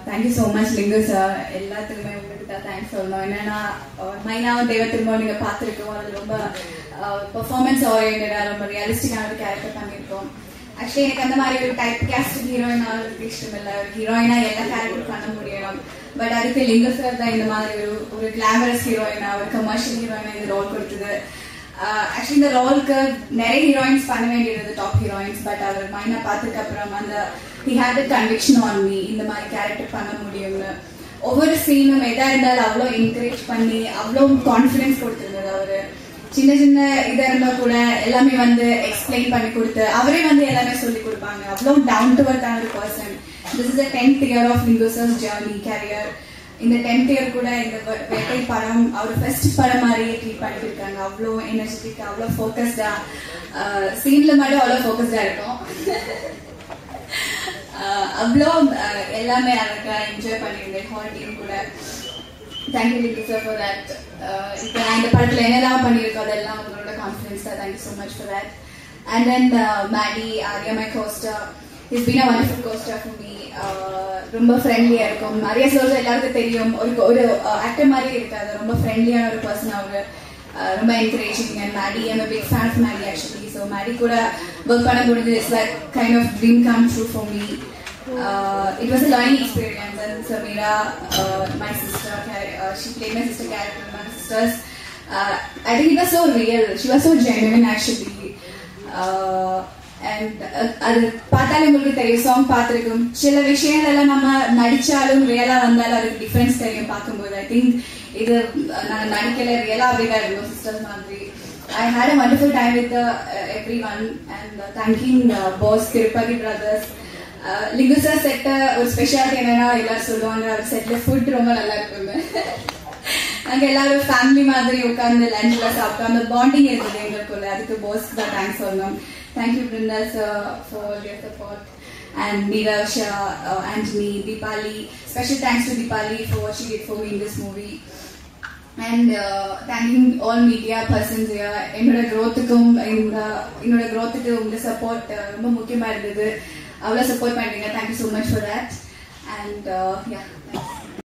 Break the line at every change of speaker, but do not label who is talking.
Thank you so much link sir. எல்லாத்துக்குமே உங்களுக்கு தான் தேங்க்ஸ் சொல்லணும். என்னன்னா மைனாவும் தெய்வ திரும்ப நீங்க பார்த்துருக்கோம். அது ரொம்ப பெர்ஃபார்மன்ஸ் ஓரியன்டா ரொம்ப ரியலிஸ்டிக்கான ஒரு கேரக்டர் பண்ணியிருக்கோம். ஆக்சுவலி எனக்கு அந்த மாதிரி ஒரு டைப் கேஸ்ட் ஹீரோயின் ஆகிறதுக்கு இஷ்டம் இல்லை. ஹீரோயினா எல்லா கேரக்டர் பண்ண முடியணும். பட் அதுக்கு லிங்கு சார் தான் இந்த மாதிரி ஒரு கிளாமரஸ் ஹீரோயினா ஒரு கமர்ஷியல் ஹீரோயினா இந்த ரோல் கொடுத்தது. ஆக்சுவலி இந்த ரோலுக்கு நிறைய ஹீரோயின்ஸ் பண்ண வேண்டியது டாப் ஹீரோயின்ஸ். பட் அவர் மைனா பார்த்ததுக்கு அப்புறம் அந்த he had the conviction on me இந்த மாதிரி கேரக்டர் பண்ண முடியும்னு. ஒவ்வொரு சீனும் எதா இருந்தாலும் அவ்வளோ என்கரேஜ் பண்ணி அவ்வளோ கான்ஃபிடன்ஸ் கொடுத்துருந்தது. அவரு சின்ன சின்ன இதா இருந்தா கூட எல்லாமே வந்து எக்ஸ்பிளைன் பண்ணி கொடுத்து அவரே வந்து எல்லாமே சொல்லி கொடுப்பாங்க. அவ்வளோ டவுன் டு அர்த்தான ஒரு person. This is the 10th year of Lingu sir's journey career. இந்த 10th year கூட இந்த வேட்டை படம் அவர் ஃபர்ஸ்ட் படம் மாதிரியே ட்ரீட் பண்ணிட்டு இருக்காங்க. அவ்வளோ எனர்ஜெட்டிக்கா அவ்வளோ ஃபோக்கஸ்டா சீன்ல மட்டும் அவ்வளோ ஃபோக்கஸ்டா இருக்கும். அவ்வளோ எல்லாமே அழகா என்ஜாய் பண்ணியிருந்தேன் ஹால் டீம் கூட. Thank you link sir for that. இப்போ நான் இந்த படத்தில் என்னெல்லாம் பண்ணியிருக்கோம் அதெல்லாம் உங்களோட கான்ஃபிடன்ஸ் தான். Thank you so much for that. And then Maddy Arya my coaster is been a wonderful coaster for me. ரொம்ப ஃப்ரெண்ட்லியா இருக்கும். நிறைய சோர்ஸ் எல்லாருக்கும் தெரியும். ஒரு ஆக்டர் மாதிரி இருக்காது. ரொம்ப ஃப்ரெண்ட்லியான ஒரு பர்சன் அவங்க. ரொம்ப encouraging. And Maddy I'm a big fan of Maddy actually. So Maddy கூட ஒர்க் பண்ண முடிஞ்சது it's like kind of dream come true for me. It was a learning experience. And Samira, my sister, she played my sister character. My sisters, I think it was so real. She was so genuine actually. And அது பார்த்தாலே உங்களுக்கு தெரியும். Song பார்த்துருக்கும். சில விஷயங்கள் எல்லாம் நம்ம நடிச்சாலும் ரியலா வந்தாலும் அதுக்கு டிஃபரன்ஸ் தெரியும் பார்க்கும்போது. ஐ திங்க் இது நாங்க நடிக்கல ரியலா அப்படிதான் இருந்தோம் சிஸ்டர்ஸ் மாதிரி. I had a wonderful time with everyone and thanking boss Tirupati brothers. லிங்கு சார் செட்ட ஒரு ஸ்பெஷாலிட்டி என்னன்னா எல்லாரும் சொல்லுவாங்க அவர் செட்ல ஃபுட் ரொம்ப நல்லா இருக்குங்க. நாங்க எல்லாரும் ஃபேமிலி மாதிரி உட்காந்து லஞ்ச்ல சாப்பிட்டோம். அந்த பாண்டிங் இருக்குது எங்களுக்குள்ள. அதுக்கு போஸ்க்கு தான் தேங்க்ஸ் சொல்லணும். Thank you Brinda sir for your support and Neeraj, Antony, Deepali. Special thanks to Deepali for what she did for me in this movie. And thanking all media persons here. என்னோட growthக்கும் என்னோட growthக்கு உங்க சப்போர்ட் ரொம்ப முக்கியமா இருந்தது. அவ்வளோ சப்போர்ட் பண்ணுறீங்க. Thank you so much for that. And yeah thanks.